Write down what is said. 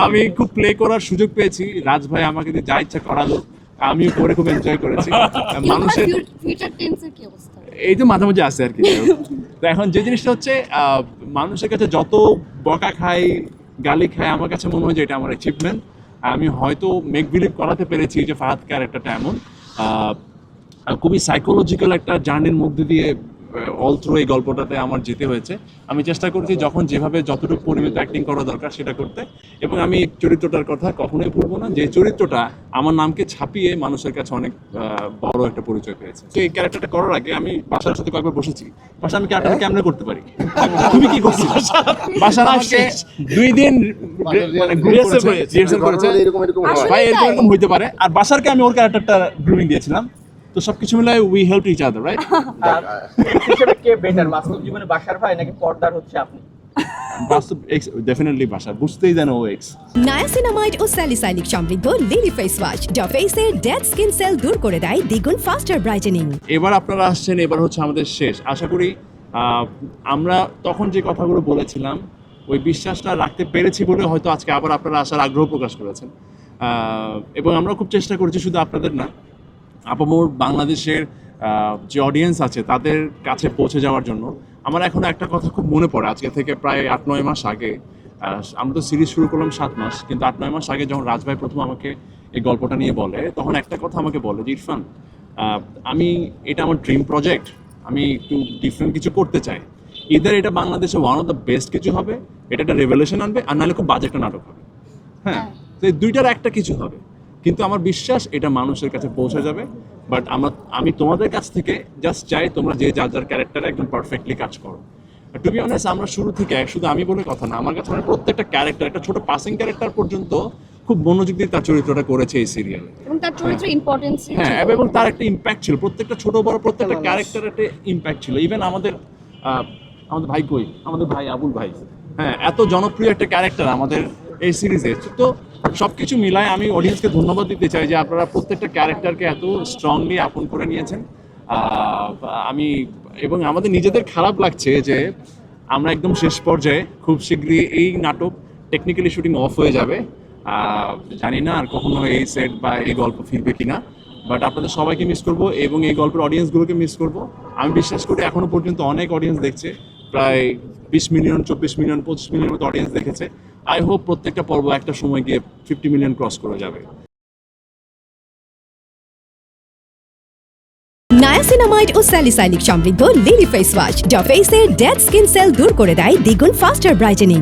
আমি খুব প্লে করার সুযোগ পেয়েছি, রাজ ভাই আমাকে দিয়ে যা ইচ্ছা করালো, আমিও করে খুব এনজয় করেছি। মানুষের ফিউচার টেন্সের কি অবস্থা? এই তো মাঝে মাঝে আছে আর কি। তো এখন যে জিনিসটা হচ্ছে মানুষের কাছে যত বকা খাই গালি খাই, আমার কাছে মনে হয় যে এটা আমার অ্যাচিভমেন্ট। আমি হয়তো মেক বিলিভ করাতে পেরেছি যে ফাহাদ ক্যারেক্টারটা এমন খুবই সাইকোলজিক্যাল একটা জার্নির মধ্যে দিয়ে অল থ্রু এই গল্পটাতে আমার যেতে হয়েছে। আমি চেষ্টা করেছি যখন যেভাবে যতটুকু পরিমিত অ্যাক্টিং করা দরকার সেটা করতে, এবং আমি চরিত্রটার কথা কখনোই ভুলবো না, যে চরিত্রটা আমার নামকে ছাপিয়ে মানুষের কাছে অনেক বড় একটা পরিচয় পেয়েছে। তো এই ক্যারেক্টারটা করার আগে আমি বাসার সাথে কয়েকবার বসেছি, বাসা আমি ক্যারেক্টারটা কেমনে করতে পারি, তুমি কি করছিস? বাসার আমাকে 2 দিন রিহার্সাল করেছে, ভাই এরকম হইতে পারে। আর বাসারকে আমি ওর ক্যারেক্টারটা গ্রুমিং দিয়েছিলাম। তো সবকিছু মিলাই we help each other, right? হিসেবে কে বেটার, বাস্তব জীবনে বাসার ভাই নাকি পর্দার হচ্ছে আপনি? বাস্তব এক্স, ডেফিনেটলি বাসার, বুঝতেই দেন ও এক্স। নায়াসিনামাইড ও স্যালিসাইলিক সমৃদ্ধ লিলি ফেস ওয়াশ যা ফেসের ডেড স্কিন সেল দূর করে দেয় দ্বিগুণ ফাস্টার ব্রাইটেনিং। এবার আপনারা আসছেন, এবার হচ্ছে আমাদের শেষ। আশা করি আমরা তখন যে কথাগুলো বলেছিলাম ওই বিশ্বাসটা রাখতে পেরেছি বলে হয়তো আজকে আবার আপনারা আসার আগ্রহ প্রকাশ করেছেন, এবং আমরা খুব চেষ্টা করেছি শুধু আপনাদের না, আপামর বাংলাদেশের যে অডিয়েন্স আছে তাদের কাছে পৌঁছে যাওয়ার জন্য। আমার এখন একটা কথা খুব মনে পড়ে, আজকে থেকে প্রায় 8-9 মাস আগে, আমরা তো সিরিজ শুরু করলাম 7 মাস, কিন্তু 8-9 মাস আগে যখন রাজ ভাই প্রথম আমাকে এই গল্পটা নিয়ে বলে, তখন একটা কথা আমাকে বলে যে ইরফান, আমি এটা আমার ড্রিম প্রজেক্ট, আমি একটু ডিফারেন্ট কিছু করতে চাই, ইদার এটা বাংলাদেশে ওয়ান অফ দ্য বেস্ট কিছু হবে, এটা একটা রেভলিউশন আনবে, আর নাহলে খুব বাজে একটা নাটক হবে। হ্যাঁ, তো এই দুইটার একটা কিছু হবে, কিন্তু আমার বিশ্বাস এটা মানুষের কাছে পৌঁছে যাবে। বাট আমি তোমাদের কাছ থেকে জাস্ট চাই তোমরা যে যার ক্যারেক্টারে একদম পারফেক্টলি কাজ করো। টু বি অনেস্ট, আমরা শুরু থেকে শুধু আমি বলে কথা না, আমার কাছে মানে প্রত্যেকটা ক্যারেক্টার, একটা ছোট পাসিং ক্যারেক্টার পর্যন্ত খুব মনোযোগ দিয়ে তার চরিত্রটা করেছে এই সিরিয়ালে, এবং তার চরিত্রের ইম্পর্টেন্স। হ্যাঁ, এবং তার একটা ইম্প্যাক্ট ছিল, প্রত্যেকটা ছোট বড় প্রত্যেকটা ক্যারেক্টার একটা ইম্প্যাক্ট ছিল। ইভেন আমাদের ভাই কই, আমাদের ভাই আবুল ভাই, হ্যাঁ, এত জনপ্রিয় একটা ক্যারেক্টার আমাদের এই সিরিজে। তো সবকিছু মিলায় আমি অডিয়েন্সকে ধন্যবাদ দিতে চাই যে আপনারা প্রত্যেকটা ক্যারেক্টারকে এত স্ট্রংলি আপন করে নিয়েছেন। আমি এবং আমাদের নিজেদের খারাপ লাগছে যে আমরা একদম শেষ পর্যায়ে, খুব শীঘ্রই এই নাটক টেকনিক্যালি শুটিং অফ হয়ে যাবে। জানি না আর কখনো এই সেট বা এই গল্প ফিরবে কিনা, বাট আপনাদের সবাইকে মিস করব এবং এই গল্পের অডিয়েন্সগুলোকে মিস করব। আমি বিশ্বাস করি এখনো পর্যন্ত অনেক অডিয়েন্স দেখছে, প্রায় 20 মিলিয়ন, 24 মিলিয়ন, 25 মিলিয়ন মতো অডিয়েন্স দেখেছে। আই হোপ প্রত্যেকটা পর্ব একটা সময় গিয়ে 50 মিলিয়ন ক্রস করে যাবে। নায়াসিনামাইড ও স্যালিসাইলিক সমৃদ্ধ লিলি ফেস ওয়াশ যা ফেসের ডেড স্কিন সেল দূর করে দেয় দ্বিগুণ ফাস্টার ব্রাইটেনিং।